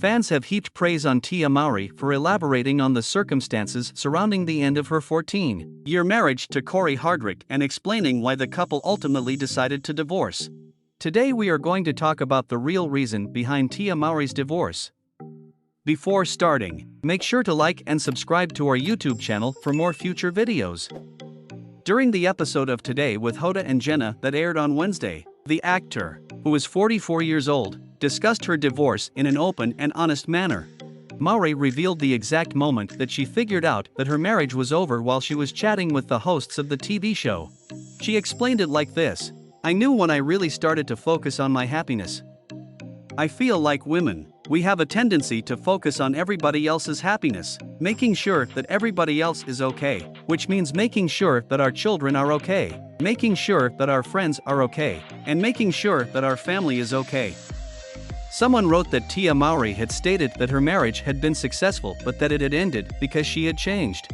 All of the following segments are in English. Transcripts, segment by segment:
Fans have heaped praise on Tia Mowry for elaborating on the circumstances surrounding the end of her 14-year marriage to Cory Hardrict and explaining why the couple ultimately decided to divorce. Today we are going to talk about the real reason behind Tia Mowry's divorce. Before starting, make sure to like and subscribe to our YouTube channel for more future videos. During the episode of Today with Hoda and Jenna that aired on Wednesday, the actor, who is 44 years old, discussed her divorce in an open and honest manner. Mowry revealed the exact moment that she figured out that her marriage was over while she was chatting with the hosts of the TV show. She explained it like this: "I knew when I really started to focus on my happiness. I feel like women, we have a tendency to focus on everybody else's happiness, making sure that everybody else is okay, which means making sure that our children are okay, making sure that our friends are okay, and making sure that our family is okay." Someone wrote that Tia Mowry had stated that her marriage had been successful but that it had ended because she had changed.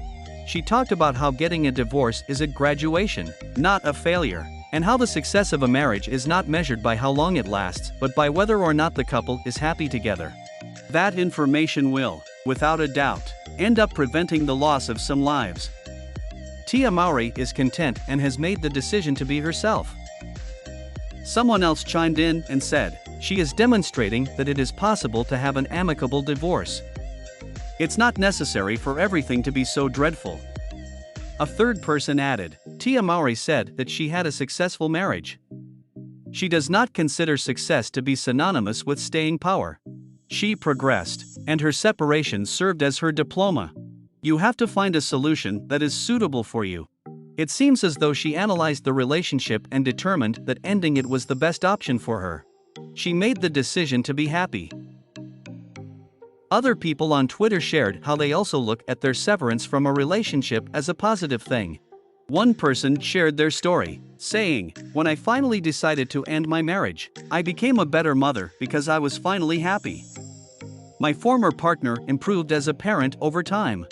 She talked about how getting a divorce is a graduation, not a failure, and how the success of a marriage is not measured by how long it lasts but by whether or not the couple is happy together. That information will, without a doubt, end up preventing the loss of some lives. Tia Mowry is content and has made the decision to be herself. Someone else chimed in and said, "She is demonstrating that it is possible to have an amicable divorce. It's not necessary for everything to be so dreadful." A third person added, "Tia Mowry said that she had a successful marriage. She does not consider success to be synonymous with staying power. She progressed, and her separation served as her diploma. You have to find a solution that is suitable for you." It seems as though she analyzed the relationship and determined that ending it was the best option for her. She made the decision to be happy. Other people on Twitter shared how they also look at their severance from a relationship as a positive thing. One person shared their story, saying, "When I finally decided to end my marriage, I became a better mother because I was finally happy. My former partner improved as a parent over time.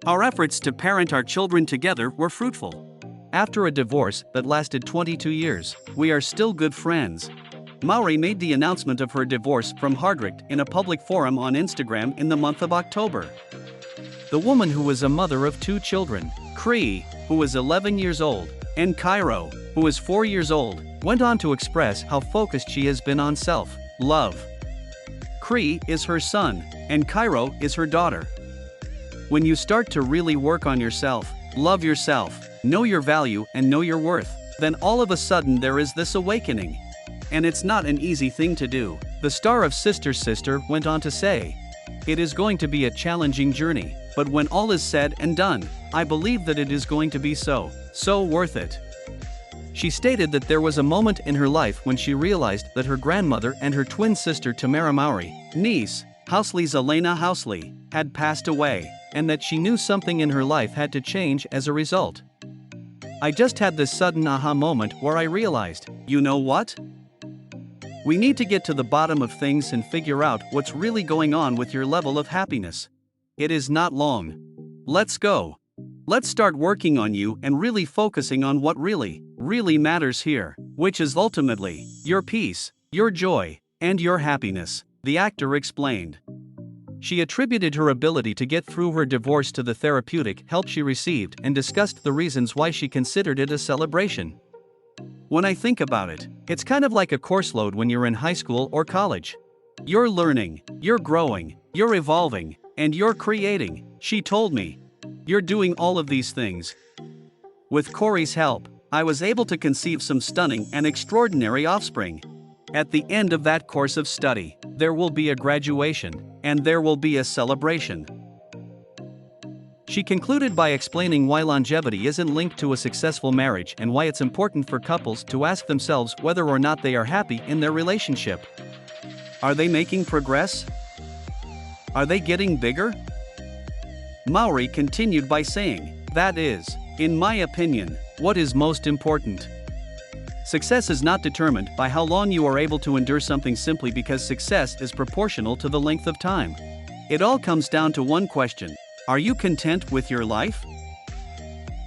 Our efforts to parent our children together were fruitful. After a divorce that lasted 22 years, we are still good friends." Mowry made the announcement of her divorce from Hardrict in a public forum on Instagram in the month of October. The woman, who was a mother of 2 children, Cory, who was 11 years old, and Cairo, who was 4 years old, went on to express how focused she has been on self-love. Cory is her son, and Cairo is her daughter. When you start to really work on yourself, love yourself, know your value and know your worth, then all of a sudden there is this awakening. And it's not an easy thing to do, the star of Sister Sister went on to say. "It is going to be a challenging journey, but when all is said and done, I believe that it is going to be so worth it." She stated that there was a moment in her life when she realized that her grandmother and her twin sister Tamara Mowry, niece, Housley's Elena Housley, had passed away, and that she knew something in her life had to change as a result. "I just had this sudden aha moment where I realized, you know what? We need to get to the bottom of things and figure out what's really going on with your level of happiness. It is not long. Let's go. Let's start working on you and really focusing on what really matters here, which is ultimately your peace, your joy, and your happiness," the actor explained. She attributed her ability to get through her divorce to the therapeutic help she received and discussed the reasons why she considered it a celebration. "When I think about it, it's kind of like a course load when you're in high school or college. You're learning, you're growing, you're evolving, and you're creating," she told me. "You're doing all of these things. With Cory's help, I was able to conceive some stunning and extraordinary offspring. At the end of that course of study, there will be a graduation, and there will be a celebration." She concluded by explaining why longevity isn't linked to a successful marriage and why it's important for couples to ask themselves whether or not they are happy in their relationship. Are they making progress? Are they getting bigger? Mowry continued by saying, "That is, in my opinion, what is most important. Success is not determined by how long you are able to endure something simply because success is proportional to the length of time. It all comes down to one question: are you content with your life?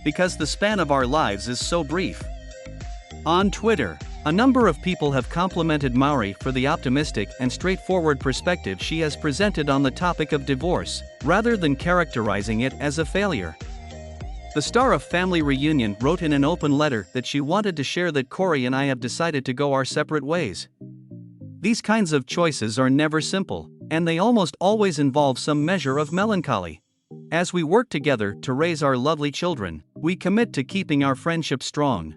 Because the span of our lives is so brief." On Twitter, A number of people have complimented Mowry for the optimistic and straightforward perspective she has presented on the topic of divorce, rather than characterizing it as a failure. The star of Family Reunion wrote in an open letter that she wanted to share that Cory and I have decided to go our separate ways. These kinds of choices are never simple, and they almost always involve some measure of melancholy. As we work together to raise our lovely children, we commit to keeping our friendship strong.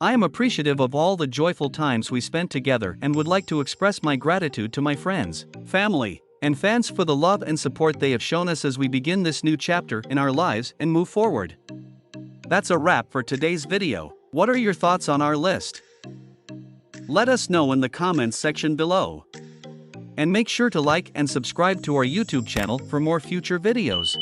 I am appreciative of all the joyful times we spent together and would like to express my gratitude to my friends, family, and fans for the love and support they have shown us as we begin this new chapter in our lives and move forward. That's a wrap for today's video. What are your thoughts on our list? Let us know in the comments section below. And make sure to like and subscribe to our YouTube channel for more future videos.